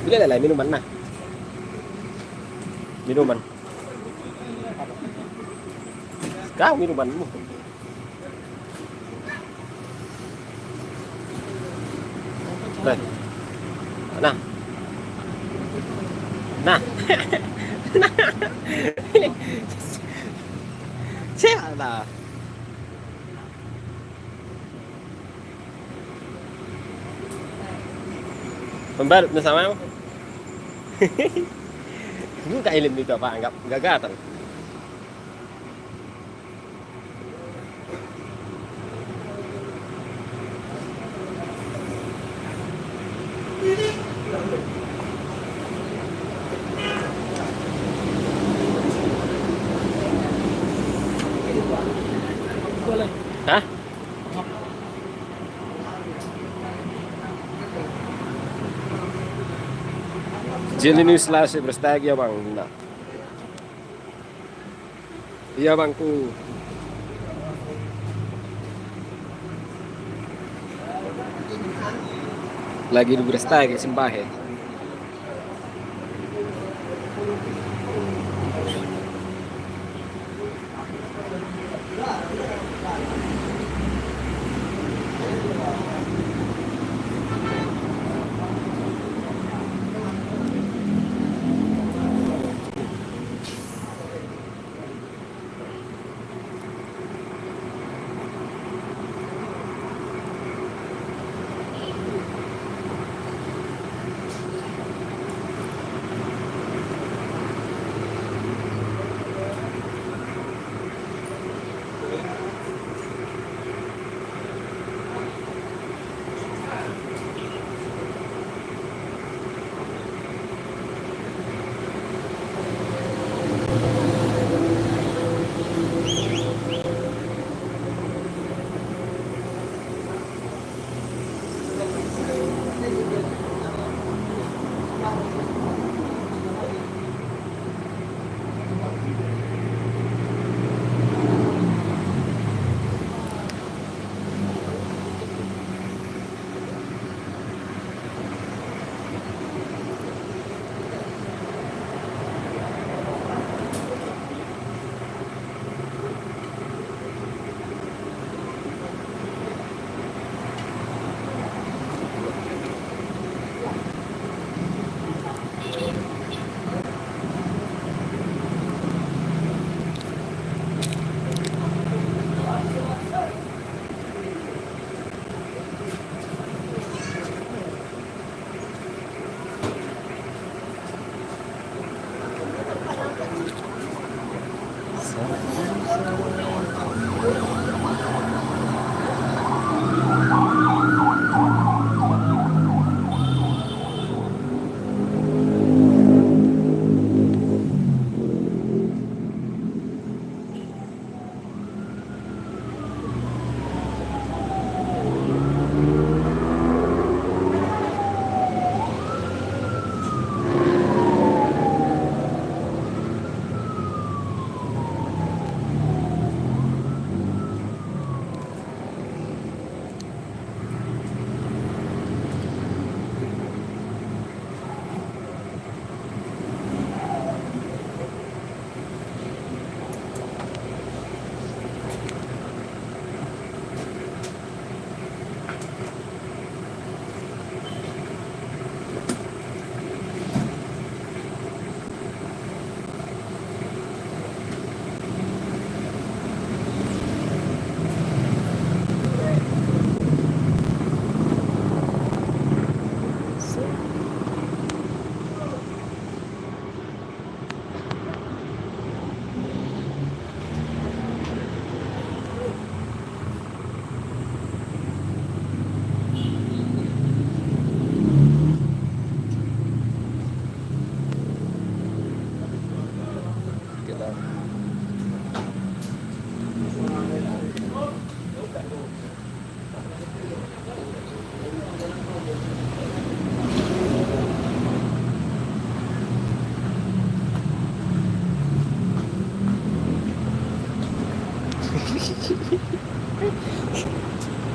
Beli lah minuman nah. Minuman. Kau minumanmu. Nah. Nah. Nah. Ini siapa lah? Pembalut sama. Buka ilim itu apa? Enggak gatal. Hah? Jil ini selesai berstagi ya bang. Nah. Iya bangku. Lagi di berstagi sembah ya.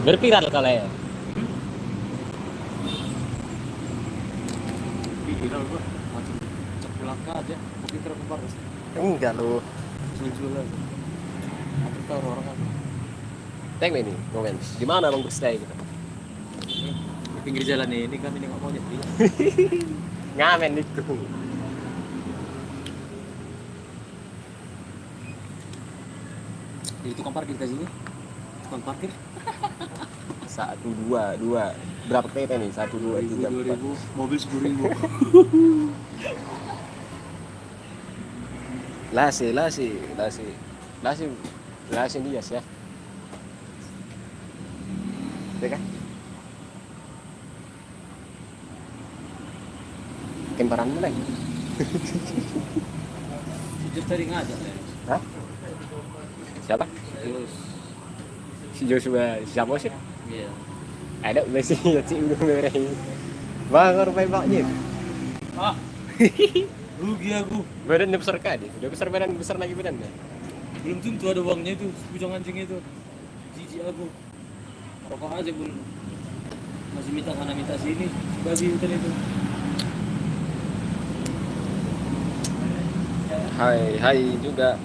Berpiral kalau ya. viral gua macam ceplak aja mungkin kira kembar sih Enggak lu. jual aja aku tahu orang kan Tengok ini komen. Di mana Bang berstay gitu? di pinggir jalan ini kami nggak mau nyepi Ngamen itu. jadi tukang parkir ke sini tukang parkir 1 2 2. Berapa PT nih? 1 2 3 4. 2000 mobil 10.000 Lasi dia ya. Iya kan? Kemparan mulai. sejak tadi ngajak ya Hah? Siapa? terus Si Joshua. Siapa sih? iya Ada masih ya sih udah merah. Bang, orang paknya. ah rugi aku Badannya besar kali. Udah besar badan besar lagi badannya. belum tentu ada uangnya itu bujang anjing itu jijik aku rokok aja pun masih minta sana minta sini bagi hutan itu Hai juga.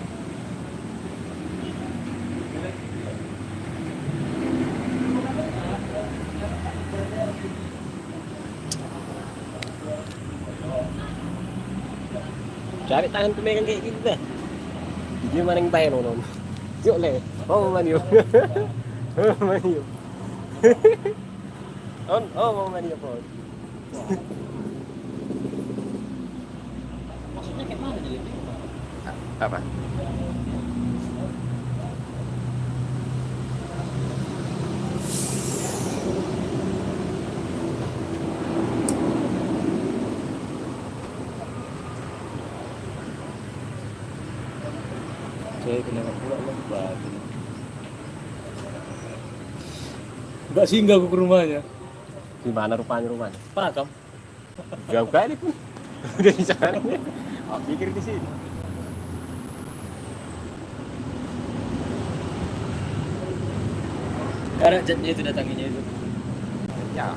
Cari tangan pemegang kayak gitu dah. Dia mana yang tahu non? Yuk le. Oh maniu. Oh maniu. Oh maniu pun. maksudnya kayak mana jadi Apa? saya kenapa pula lebat enggak singgah aku ke rumahnya Di mana rumahnya? Pakam Jauh kali pun. Udah di sana. Oh, pikir di sini. karena jetnya itu datanginya itu Ya.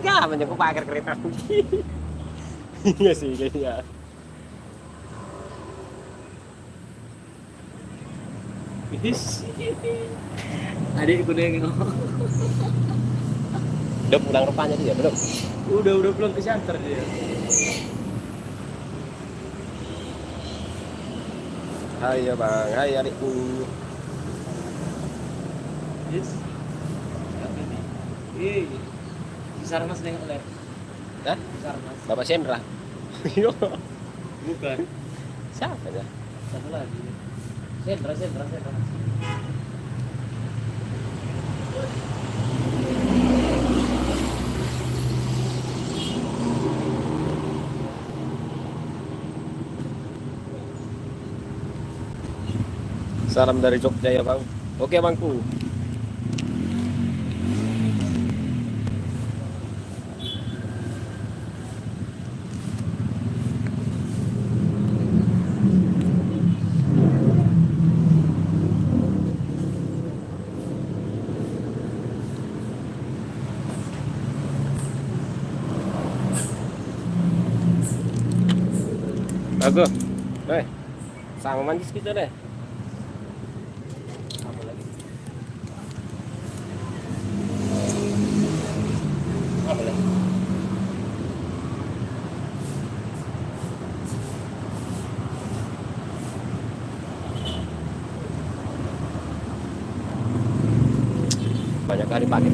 Kapan aku pakai kereta? Iya sih kayaknya. adikku nengok Udah pulang rupanya dia belum? udah pulang ke Shantar dia Hai ya bang, hai adikku. yes ini di Sarmas nengok lihat Hah? Sarmas Bapak Sendra. Yo. bukan Siapa ya? satu lagi Sendra Salam dari Jogja ya bang. Oke bangku. Bagus. Sama manggis kita deh. apa lagi Banyak kali pakai.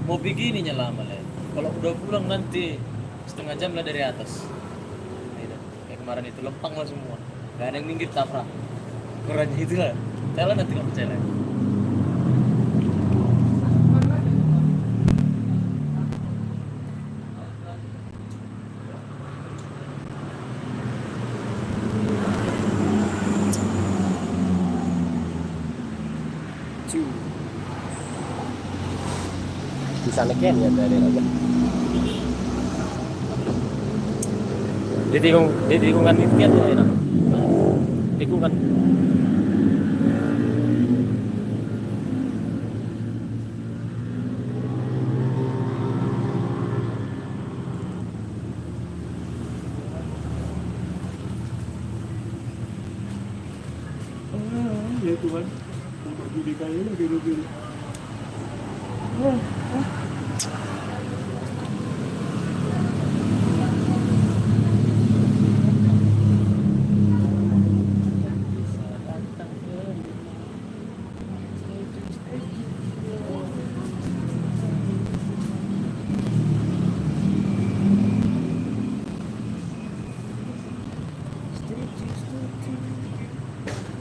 mau begininya lama lah kalau udah pulang nanti setengah jam lah dari atas kayak kemarin itu lempang lah semua gak ada yang minggir tabrak kurangnya itu lah jalan nanti nggak percaya lagi Di sana kan ya dari aja. Di tikungan itu kan enak. Tikungan. Ya Tuhan, untuk diri kali lagi dulu.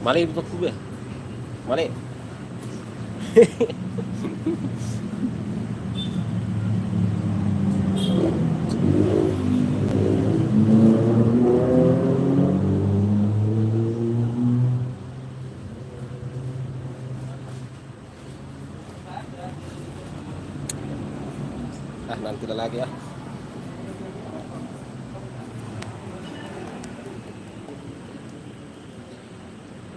Mali betul gue. Mali. Ah, nanti lagi ya.